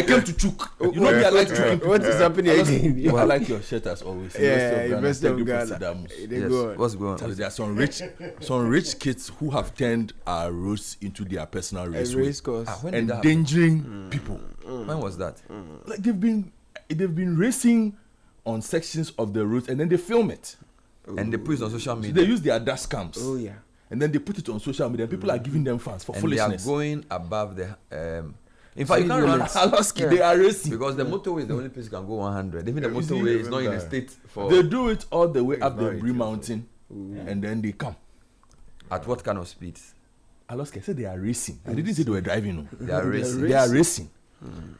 I came to chook. You know me, I like choking. What is happening again? I like your shirt as always. Best of Ghana. What's going on? There are some rich kids who have turned our roads into their personal race course. endangering people. When was that? Like they've been racing on sections of the roads and then they film it. And they put it on social media. So they use their dash cams. Oh yeah. And then they put it on social media. People are giving them fans for foolishness. They are going above the. In fact, you can't run. They are racing Because the motorway is the only place you can go 100. Even the motorway is not in the state for. They do it all the way up the Bree Mountain, and then they come. At what kind of speeds? Aloski, I said they are racing. I didn't say they were driving. No. They are racing. They are racing.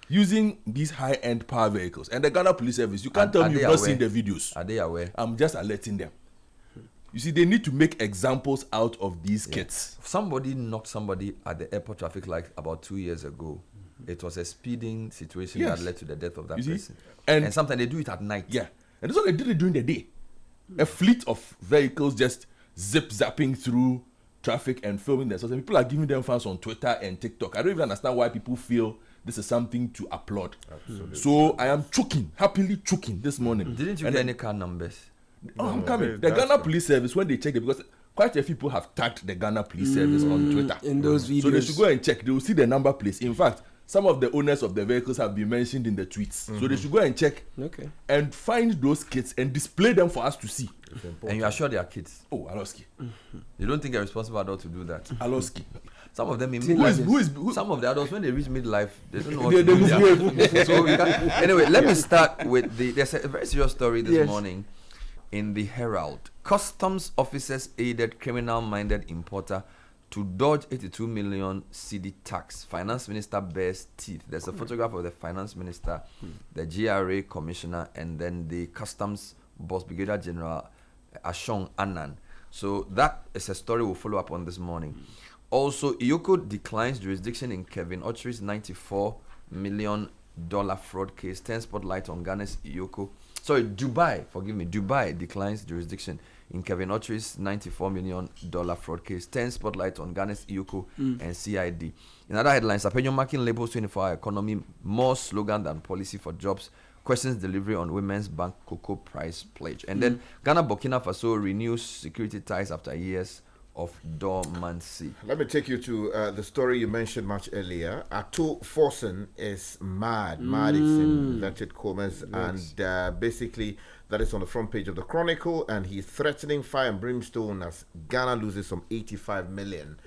Using these high-end power vehicles. And the Ghana Police Service, you can't tell me you've not seen the videos. Are they aware? I'm just alerting them. You see, they need to make examples out of these kids. Somebody knocked somebody at the airport traffic light about 2 years ago. It was a speeding situation that led to the death of that person. And sometimes they do it at night. Yeah. And that's why they did it during the day. A fleet of vehicles just zapping through traffic and filming themselves. And people are giving them fans on Twitter and TikTok. I don't even understand why people feel this is something to applaud. Absolutely. So I am happily choking this morning. Didn't you get any car numbers? I'm coming. The Ghana Police Service, when they check it, because quite a few people have tagged the Ghana Police Service on Twitter. In those videos. So they should go and check. They will see the number plates. In fact, some of the owners of the vehicles have been mentioned in the tweets. So they should go and check and find those kids and display them for us to see. And you are sure they are kids? Oh, Aloski. You don't think a responsible adult to do that? Aloski. Some of them in midlife. Some of the adults, when they reach midlife, they don't know what to do. So anyway, let me start with there's a very serious story this morning in the Herald. Customs officers aided criminal-minded importer to dodge 82 million Citi tax. Finance minister bears teeth. There's a photograph of the finance minister, the GRA commissioner, and then the customs boss, Brigadier General Ashong Annan. So that is a story we'll follow up on this morning. Also, Iyoko declines jurisdiction in Kevin Ochery's $94 million fraud case. 10 spotlight on Ghana's Iyoko. Sorry, Dubai, forgive me. Dubai declines jurisdiction in Kevin Ochery's $94 million fraud case. 10 spotlight on Ghana's Iyoko and CID. In other headlines, Apenyo marking labels 24-hour economy, more slogan than policy for jobs. Questions delivery on Women's Bank cocoa price pledge. And then Ghana Burkina Faso renews security ties after years of dormancy. Let me take you to the story you mentioned much earlier. Ato Forsen is mad. Mad is in inverted commas. Yes. And basically that is on the front page of the Chronicle, and he's threatening fire and brimstone as Ghana loses some 85 million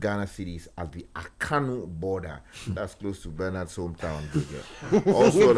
Ghana cedis at the Akanu border. That's close to Bernard's hometown. Also,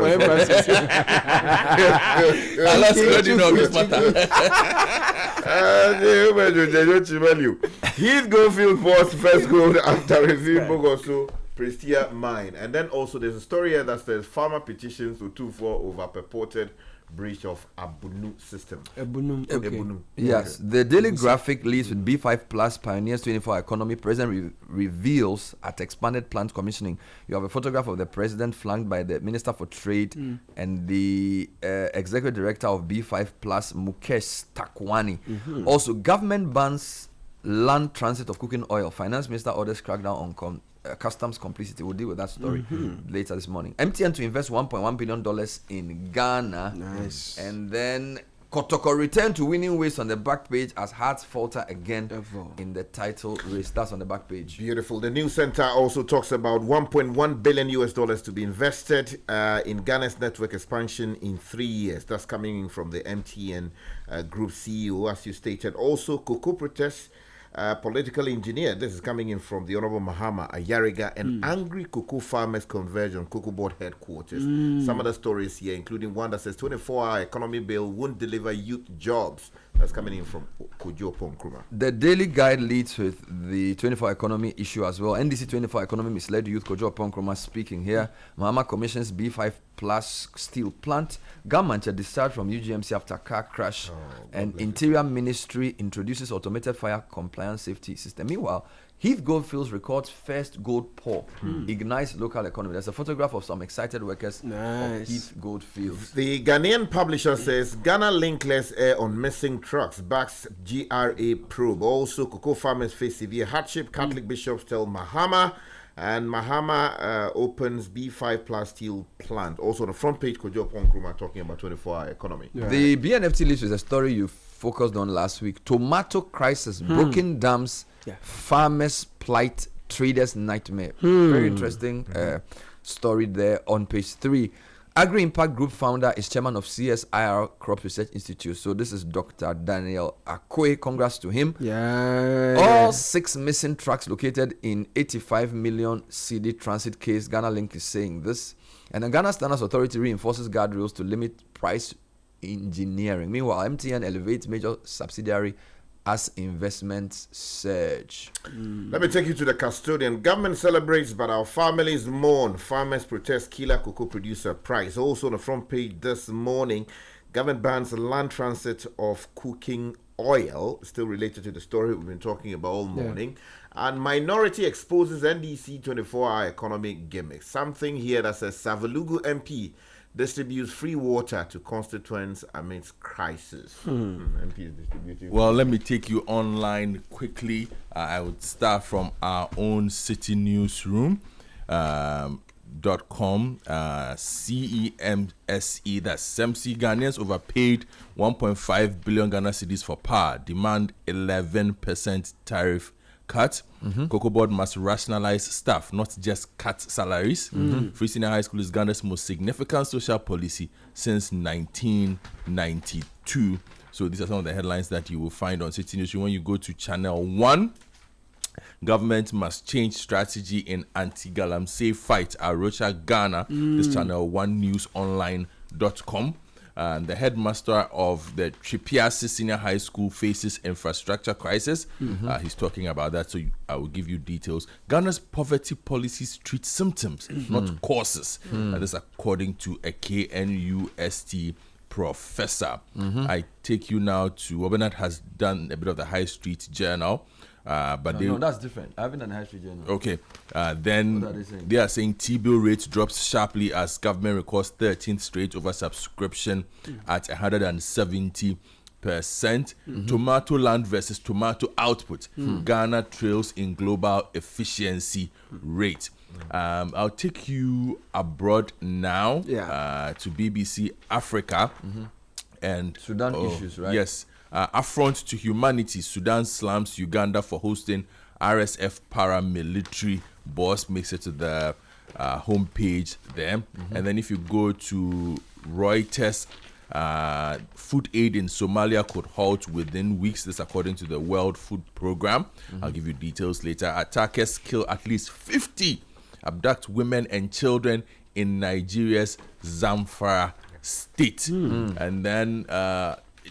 he's Goldfield Force first goal after receiving Bogoso Prestia mine. And then also there's a story here that says farmer petitions to 2-4 over purported breach of Abunu system. Ebunum. Yes, the Daily Graphic leads with B5 Plus pioneers 24 economy. President reveals at expanded plant commissioning. You have a photograph of the president flanked by the Minister for Trade and the Executive Director of B5 Plus, Mukesh Takwani. Also, government bans land transit of cooking oil. Finance Minister orders crackdown on customs complicity. We'll deal with that story later this morning. MTN to invest $1.1 billion in Ghana. Nice. And then Kotoko return to winning ways on the back page as Hearts falter again in the title race. That's on the back page. Beautiful. The News Center also talks about $1.1 billion to be invested in Ghana's network expansion in 3 years. That's coming in from the MTN Group CEO, as you stated. Also, cocoa protests. Political engineer. This is coming in from the Honorable Mahama Ayariga. And angry cocoa farmers converge on Cocoa Board headquarters. Some other stories here, including one that says 24-hour economy bill won't deliver youth jobs. That's coming in from Kojo Ponkruma. The Daily Guide leads with the 24 economy issue as well. NDC 24 economy misled youth. Kojo Ponkruma speaking here. Mahama commissions B5 Plus steel plant. Government discharged from UGMC after car crash. And Interior Ministry introduces automated fire compliance safety system. Meanwhile, Heath Goldfields records first gold pour, ignites local economy. There's a photograph of some excited workers of Heath Goldfields. The Ghanaian publisher says Ghana linkless air on missing trucks, backs GRA probe. Also, cocoa farmers face severe hardship. Catholic bishops tell Mahama And Mahama opens B5 Plus steel plant. Also on the front page, Kojo Ponkruma talking about 24-hour economy. Yeah. The BNFT list is a story you focused on last week. Tomato crisis, broken dams, farmers' plight, traders' nightmare. Very interesting story there on page 3. Agri Impact Group founder is chairman of CSIR Crop Research Institute. So this is Dr. Daniel Akwe. Congrats to him. Yeah. All 6 missing trucks located in 85 million CD transit case. Ghana Link is saying this. And the Ghana Standards Authority reinforces guardrails to limit price engineering. Meanwhile, MTN elevates major subsidiary as investments surge. Let me take you to the custodian. Government celebrates, but our families mourn. Farmers protest killer cocoa producer price. Also on the front page this morning, government bans land transit of cooking oil. Still related to the story we've been talking about all morning. And minority exposes NDC 24-hour economic gimmick. Something here that says Savalugu MP distributes free water to constituents amidst crisis. MP is distributing. Well, let me take you online quickly. I would start from our own Citi newsroom. .com, CEMSE, that's SEMSI. Ghanaians overpaid 1.5 billion Ghana cedis for power, demand 11% tariff cut. Cocoa Board must rationalize staff, not just cut salaries. Free senior high school is Ghana's most significant social policy since 1992. So these are some of the headlines that you will find on Citi News. When you go to ChannelOne, government must change strategy in anti-galamsey fight. Arusha, Ghana. This ChannelOneNewsOnline.com. The headmaster of the Tripiasi Senior High School faces infrastructure crisis. He's talking about that, so I will give you details. Ghana's poverty policies treat symptoms, not causes. This according to a KNUST professor. I take you now to Obenat has done a bit of the High Street Journal. But no, that's different. I haven't done High Street Journal. Okay. Then they are saying T-bill rate drops sharply as government records 13th straight oversubscription at 170%. Tomato land versus tomato output. Ghana trails in global efficiency rate. I'll take you abroad now to BBC Africa. And Sudan issues, right? Yes. Affront to humanity. Sudan slams Uganda for hosting RSF paramilitary boss. Makes it to the homepage there. And then if you go to Reuters, food aid in Somalia could halt within weeks. This according to the World Food Program. I'll give you details later. Attackers kill at least 50, abduct women and children in Nigeria's Zamfara state. And then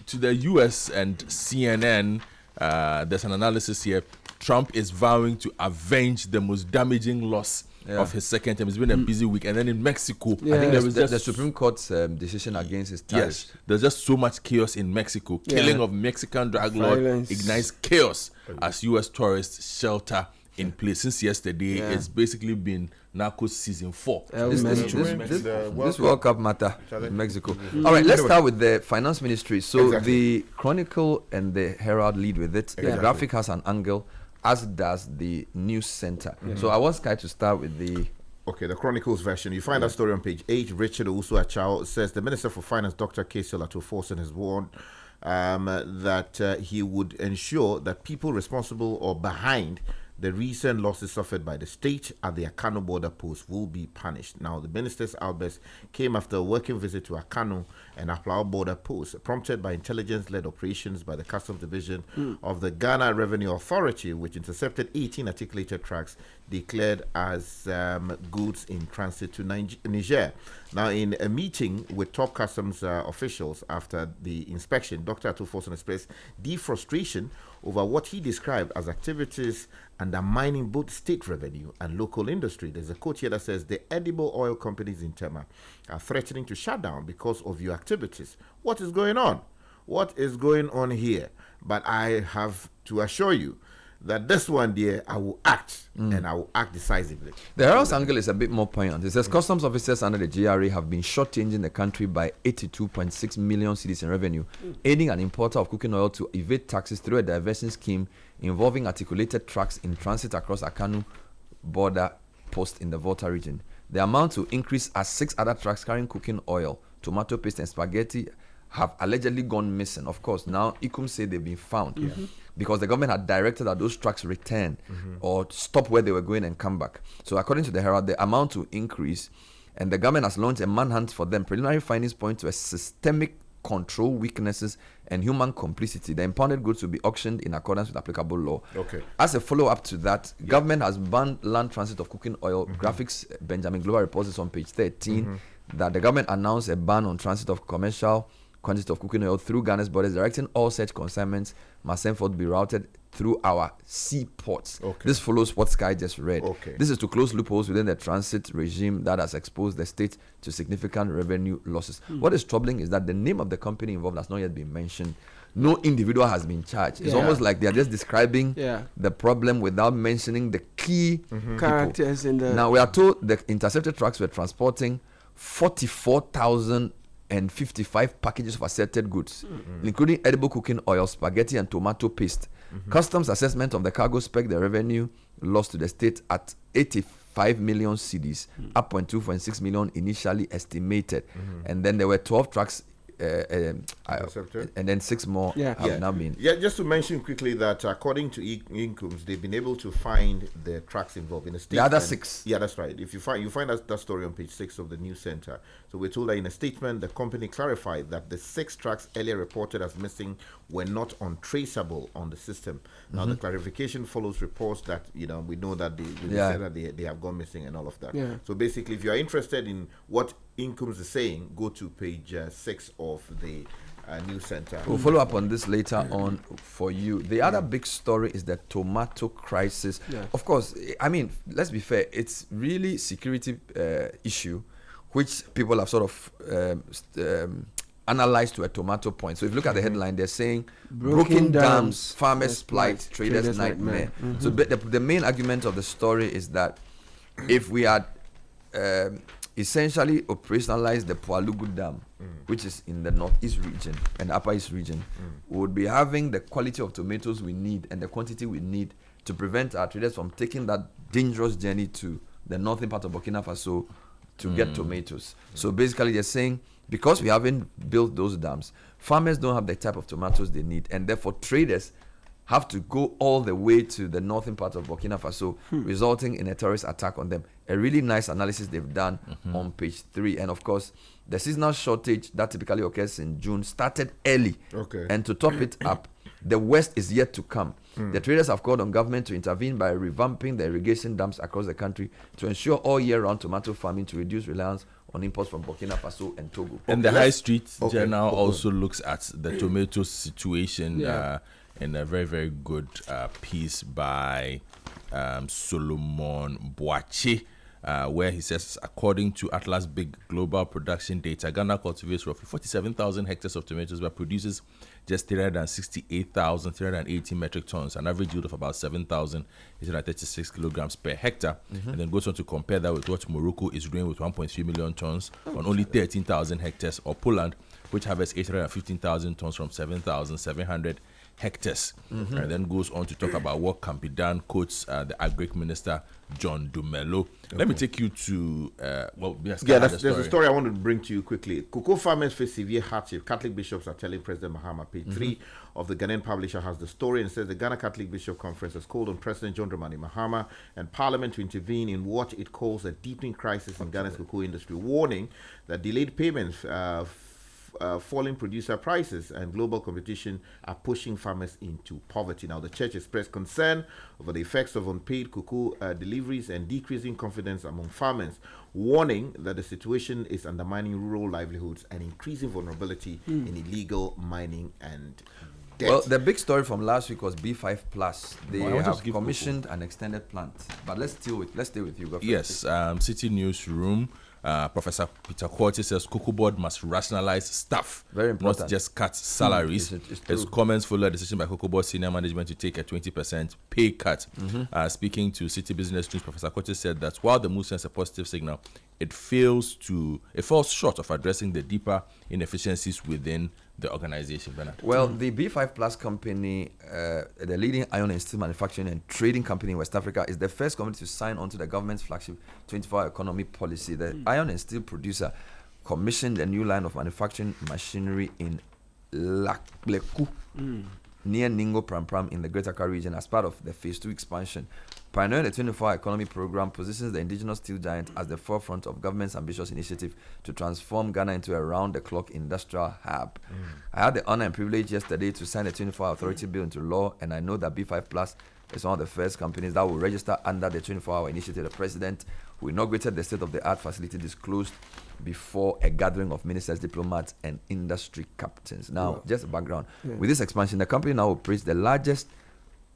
to the US and CNN, there's an analysis here. Trump is vowing to avenge the most damaging loss of his second term. It's been a busy week. And then in Mexico, I think there was the Supreme Court's decision against his tariffs. Yes, there's just so much chaos in Mexico. Killing of Mexican drug lord ignites chaos as US tourists shelter in place. Since yesterday, it's basically been Narcos season 4. This World Cup matter in Mexico. All right, let's start with the finance ministry. So the Chronicle and the Herald lead with it. The graphic has an angle, as does the news center. So I want Sky to start with the Chronicles version. You find that story on page 8. Richard Usu-Achao says the Minister for Finance, Dr. Kesel Atuforsen, has warned that he would ensure that people responsible or behind the recent losses suffered by the state at the Akano border post will be punished. Now, the minister's outburst came after a working visit to Akano and Aplao border post, prompted by intelligence-led operations by the Customs Division of the Ghana Revenue Authority, which intercepted 18 articulated trucks declared as goods in transit to Niger. Now, in a meeting with top customs officials after the inspection, Dr. Atuforsen expressed deep frustration over what he described as activities undermining both state revenue and local industry. There's a quote here that says, the edible oil companies in Tema are threatening to shut down because of your activities. What is going on? What is going on here? But I have to assure you that this one, dear, I will act, and I will act decisively. The Herald's angle is a bit more poignant. It says customs officers under the GRA have been shortchanging the country by 82.6 million cedis in revenue, aiding an importer of cooking oil to evade taxes through a diversion scheme involving articulated trucks in transit across Akanu border post in the Volta region. The amount to increase as 6 other trucks carrying cooking oil, tomato paste, and spaghetti have allegedly gone missing. Of course, now ICUM say they've been found because the government had directed that those trucks return or stop where they were going and come back. So according to the Herald, the amount to increase, and the government has launched a manhunt for them. Preliminary findings point to a systemic control weaknesses and human complicity. The impounded goods will be auctioned in accordance with applicable law. Okay. As a follow-up to that, government has banned land transit of cooking oil. Graphics Benjamin Global reports this on page 13 that the government announced a ban on transit of commercial quantity of cooking oil through Ghana's borders, directing all such consignments must henceforth be routed through our seaports. Okay. This follows what Sky just read. Okay. This is to close loopholes within the transit regime that has exposed the state to significant revenue losses. What is troubling is that the name of the company involved has not yet been mentioned. No individual has been charged. It's almost like they are just describing the problem without mentioning the key characters in the. Now we are told the intercepted trucks were transporting 44,055 packages of asserted goods, including edible cooking oil, spaghetti, and tomato paste. Customs assessment of the cargo spec the revenue lost to the state at 85 million cedis, up 2.6 million initially estimated. And then there were 12 trucks and then 6 more have now been. Yeah, just to mention quickly that according to Incomes, they've been able to find the trucks involved in a statement. The other 6. Yeah, that's right. If you find that story on page 6 of the News Center. So we're told that in a statement, the company clarified that the 6 trucks earlier reported as missing were not untraceable on the system. Now the clarification follows reports that we know that they said that they have gone missing and all of that. Yeah. So basically, if you are interested in what Incomes is saying, go to page 6 of the News Center. We'll follow up on this later on for you. The other big story is the tomato crisis. Of course, I mean, let's be fair, it's really security issue, which people have sort of analyzed to a tomato point. So if you look at the headline, they're saying broken dams, farmers plight, traders nightmare. So the main argument of the story is that if we had essentially operationalized the Pualugu Dam, which is in the northeast region and upper east region, we would be having the quality of tomatoes we need and the quantity we need to prevent our traders from taking that dangerous journey to the northern part of Burkina Faso to get tomatoes. So basically they're saying, because we haven't built those dams, farmers don't have the type of tomatoes they need, and therefore traders have to go all the way to the northern part of Burkina Faso, resulting in a terrorist attack on them. A really nice analysis they've done on page 3. And of course, the seasonal shortage that typically occurs in June started early. Okay. And to top it up, the worst is yet to come. The traders have called on government to intervene by revamping the irrigation dams across the country to ensure all year-round tomato farming to reduce reliance on imports from Burkina Faso and Togo. And the High Street Journal also looks at the tomato situation in a very, very good piece by Solomon Boache, where he says, according to Atlas Big Global Production Data, Ghana cultivates roughly 47,000 hectares of tomatoes, but produces just 368,380 metric tons, an average yield of about 7,836 kilograms per hectare. And then goes on to compare that with what Morocco is doing with 1.3 million tons on only 13,000 hectares, or Poland, which harvests 815,000 tons from 7,700 hectares. And then goes on to talk about what can be done, quotes the Agric Minister John Dumelo. Let me take you to there's a story I want to bring to you quickly. Cocoa farmers face severe hardship. Catholic bishops are telling President Mahama. Page 3 of the Ghanaian publisher has the story and says the Ghana Catholic Bishop Conference has called on President John Dramani Mahama and Parliament to intervene in what it calls a deepening crisis in Ghana's cocoa industry, warning that delayed payments, falling producer prices and global competition are pushing farmers into poverty. Now, the church expressed concern over the effects of unpaid cocoa deliveries and decreasing confidence among farmers, warning that the situation is undermining rural livelihoods and increasing vulnerability in illegal mining and debt. Well, the big story from last week was B5 Plus. They have commissioned an extended plant. But let's stay with you. Yes, Citi Newsroom. Professor Peter Quarty says Cocoa Board must rationalize staff, very important, not just cut salaries. His comments follow a decision by Cocoa Board senior management to take a 20% pay cut. Speaking to Citi Business News, Professor Quarty said that while the move sends a positive signal, it falls short of addressing the deeper inefficiencies within the organization, Bernard? Well, the B5 Plus company, the leading iron and steel manufacturing and trading company in West Africa, is the first company to sign on to the government's flagship 24-hour economy policy. The iron and steel producer commissioned a new line of manufacturing machinery in Leku, near Ningo Pram in the Greater Accra region as part of the Phase 2 expansion. Pioneering the 24-hour economy program positions the indigenous steel giant as the forefront of government's ambitious initiative to transform Ghana into a round-the-clock industrial hub. I had the honor and privilege yesterday to sign the 24-hour authority bill into law, and I know that B5 Plus is one of the first companies that will register under the 24-hour initiative. The president, who inaugurated the state-of-the-art facility, disclosed before a gathering of ministers, diplomats, and industry captains. Now, just a background. With this expansion, the company now operates the largest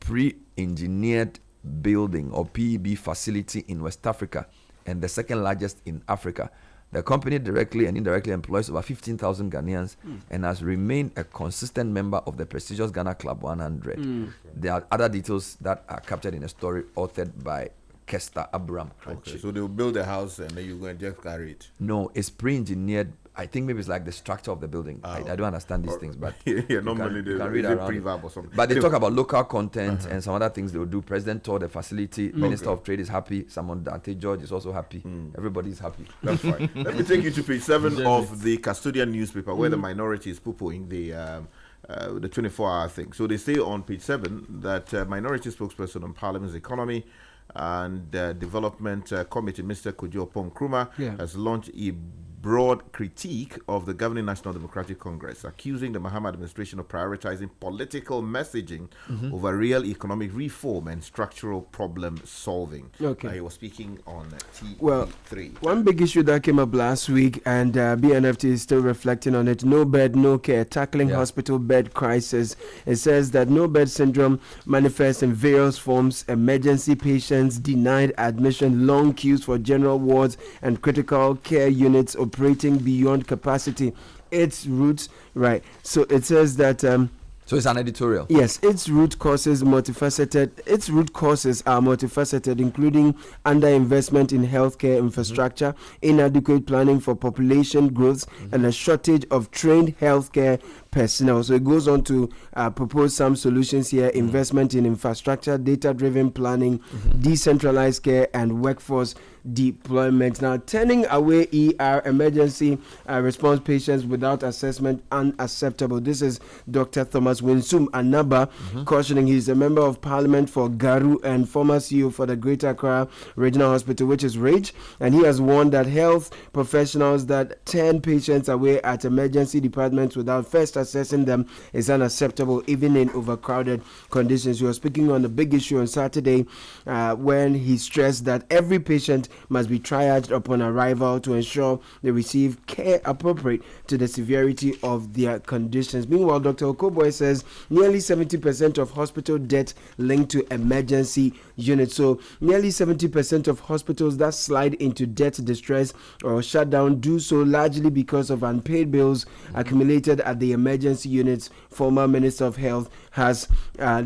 pre-engineered building or PEB facility in West Africa and the second largest in Africa. The company directly and indirectly employs over 15,000 Ghanaians and has remained a consistent member of the prestigious Ghana Club 100. There are other details that are captured in a story authored by Kester Abraham. Okay, so they'll build a house and then you're going to just carry it. No, it's pre-engineered. I think maybe it's like the structure of the building. I don't understand these things, but normally they read around it. prefab or something. But they talk about local content and some other things they will do. President toured the facility. Minister of Trade is happy. Someone Dante George is also happy. Everybody's happy. That's fine. Let me take you to page 7 of the custodian newspaper where the minority is poo-pooing the 24-hour thing. So they say on page 7 that minority spokesperson on Parliament's economy and development committee, Mr. Kojo Pong-Nkrumah, has launched a broad critique of the governing National Democratic Congress, accusing the Mahama administration of prioritizing political messaging over real economic reform and structural problem solving. He was speaking on TV3. One big issue that came up last week, and BNFT is still reflecting on it: no bed, no care, tackling hospital bed crisis. It says that no bed syndrome manifests in various forms: emergency patients denied admission, long queues for general wards and critical care units operating beyond capacity. Its roots, right? So it says that. So it's an editorial. Yes, its root causes multifaceted. Its root causes are multifaceted, including underinvestment in healthcare infrastructure, inadequate planning for population growth, and a shortage of trained healthcare personnel. So it goes on to propose some solutions here: investment in infrastructure, data-driven planning, decentralized care, and workforce deployment. Now, turning away ER emergency response patients without assessment unacceptable. This is Dr. Thomas Winsum Anaba cautioning. He's a member of Parliament for Garu and former CEO for the Greater Accra Regional Hospital, which is RAGE, and he has warned that health professionals that turn patients away at emergency departments without first assessing them is unacceptable, even in overcrowded conditions. He was speaking on the big issue on Saturday when he stressed that every patient must be triaged upon arrival to ensure they receive care appropriate to the severity of their conditions. Meanwhile, Dr. Okoboy says nearly 70% of hospital debt linked to emergency units. So nearly 70% of hospitals that slide into debt distress or shut down do so largely because of unpaid bills accumulated at the emergency units, former Minister of Health has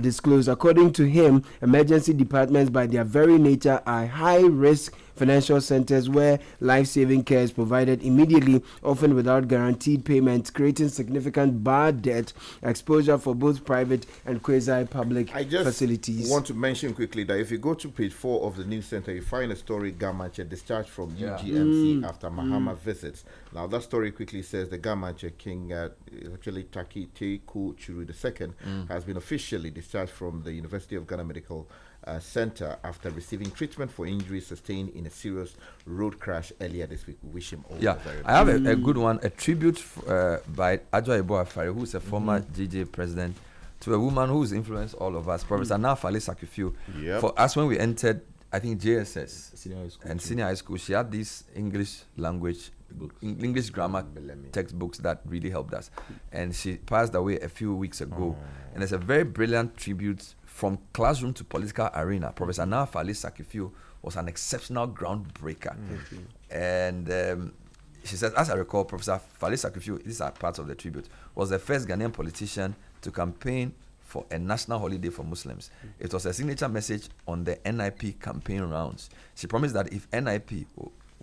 disclosed. According to him, emergency departments by their very nature are high-risk financial centers where life-saving care is provided immediately, often without guaranteed payments, creating significant bad debt exposure for both private and quasi-public facilities. I want to mention quickly that if you go to page 4 of the news center, you find a story: Gamache discharged from UGMC after Mahama visits. Now, that story quickly says the Gamache King, actually Taki Teku Churu II, has been officially discharged from the University of Ghana Medical Center after receiving treatment for injuries sustained in a serious road crash earlier this week. We wish him all the very best. I have a good one, a tribute by Adjo Ebo Afari, who is a former GJ president, to a woman who's influenced all of us, Professor Nafale Sakifiu. For us, when we entered, I think JSS senior high school, she had these English language, English grammar textbooks that really helped us. And she passed away a few weeks ago. And it's a very brilliant tribute from classroom to political arena. Professor Nafale Sakifiu was an exceptional groundbreaker. And she says, as I recall, Professor Fale Sakifiu, these are parts of the tribute, was the first Ghanaian politician to campaign for a national holiday for Muslims. It was a signature message on the NIP campaign rounds. She promised that if NIP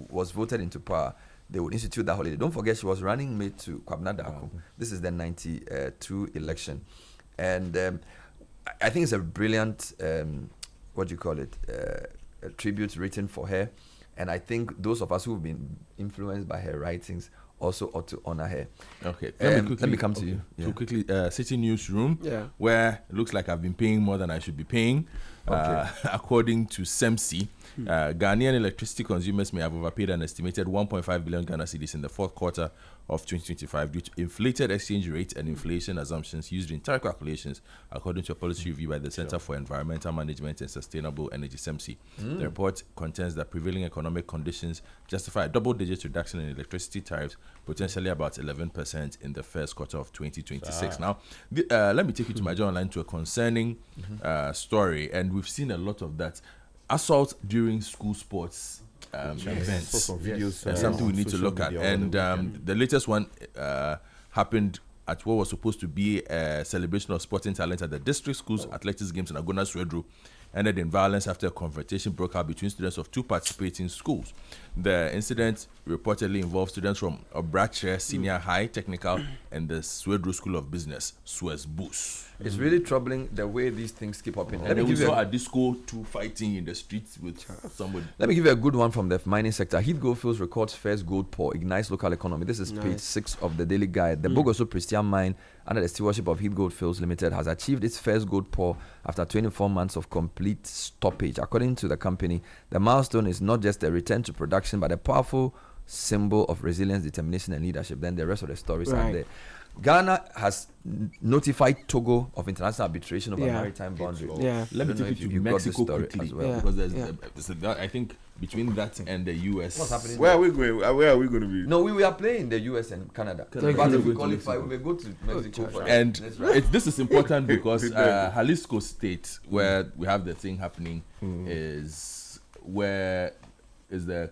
was voted into power, they would institute that holiday. Don't forget, she was running mate to Kwabena Darko. This is the 92 election. And I think it's a brilliant, what do you call it, a tribute written for her. And I think those of us who've been influenced by her writings also ought to honor her. Okay, let me come to you. So quickly, Citi Newsroom, where it looks like I've been paying more than I should be paying. According to SEMSI, Ghanaian electricity consumers may have overpaid an estimated 1.5 billion Ghana cedis in the fourth quarter of 2025 due to inflated exchange rate and inflation assumptions used in tariff calculations, according to a policy review by the Center for Environmental Management and Sustainable Energy, SEMSI. The report contends that prevailing economic conditions justify a double-digit reduction in electricity tariffs, potentially about 11% in the first quarter of 2026. Now, let me take you to my journal line to a concerning story, and we've seen a lot of that. Assault during school sports events. Some videos, something we need to look at. And the latest one happened at what was supposed to be a celebration of sporting talent at the district schools athletics games in Agona Swedru, ended in violence after a confrontation broke out between students of two participating schools. The incident reportedly involved students from Obrache Senior High Technical and the Swedru School of Business, Swesbus. It's really troubling the way these things keep happening. And then we saw a disco two fighting in the streets with somebody. Let me give you a good one from the mining sector. Heath Goldfields records first gold pour, ignites local economy. This is page 6 of the Daily Guide. The Bogoso Prestian mine, under the stewardship of Heath Goldfields Limited, has achieved its first gold pour after 24 months of complete stoppage. According to the company, the milestone is not just a return to production, but a powerful symbol of resilience, determination, and leadership. Then the rest of the stories are there. Ghana has notified Togo of international arbitration over maritime boundaries. Let me take you to Mexico quickly as well, because there's I think between that and the US. What's happening? Where are we going? Where are we going to be? No, we are playing in the US and Canada. But if we qualify, we may go to Mexico. And this is important because Jalisco State, where we have the thing happening, is where is the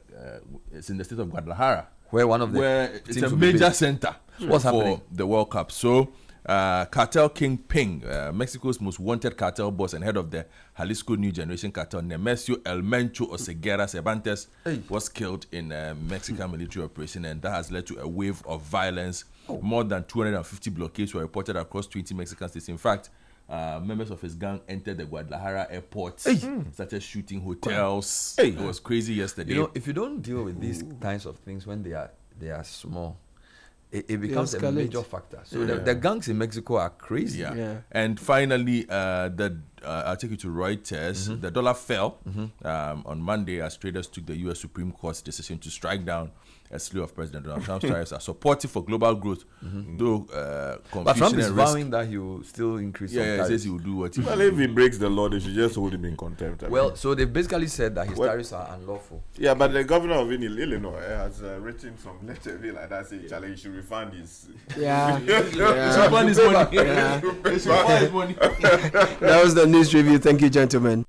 it's in the state of Guadalajara. Where it's a major center for happening? The World Cup. So, cartel kingpin, Mexico's most wanted cartel boss and head of the Jalisco New Generation cartel, Nemesio El Mencho Oseguera Cervantes, was killed in a Mexican military operation, and that has led to a wave of violence. More than 250 blockades were reported across 20 Mexican states. In fact, members of his gang entered the Guadalajara airport, started shooting hotels. It was crazy yesterday. You know, if you don't deal with these kinds of things when they are small, it becomes a major factor. So the gangs in Mexico are crazy. And finally, I'll take you to Reuters. The dollar fell on Monday as traders took the U.S. Supreme Court's decision to strike down a slew of President Donald Trump's tariffs are supportive for global growth, though but Trump is vowing that he will still increase some tariffs. He says he will do what he Well, if he breaks the law, they should just hold him in contempt. So they basically said that his tariffs are unlawful. Yeah, but the governor of Illinois has written some letter like that saying, Charlie, he should refund his... refund his money. That was the news review. Thank you, gentlemen.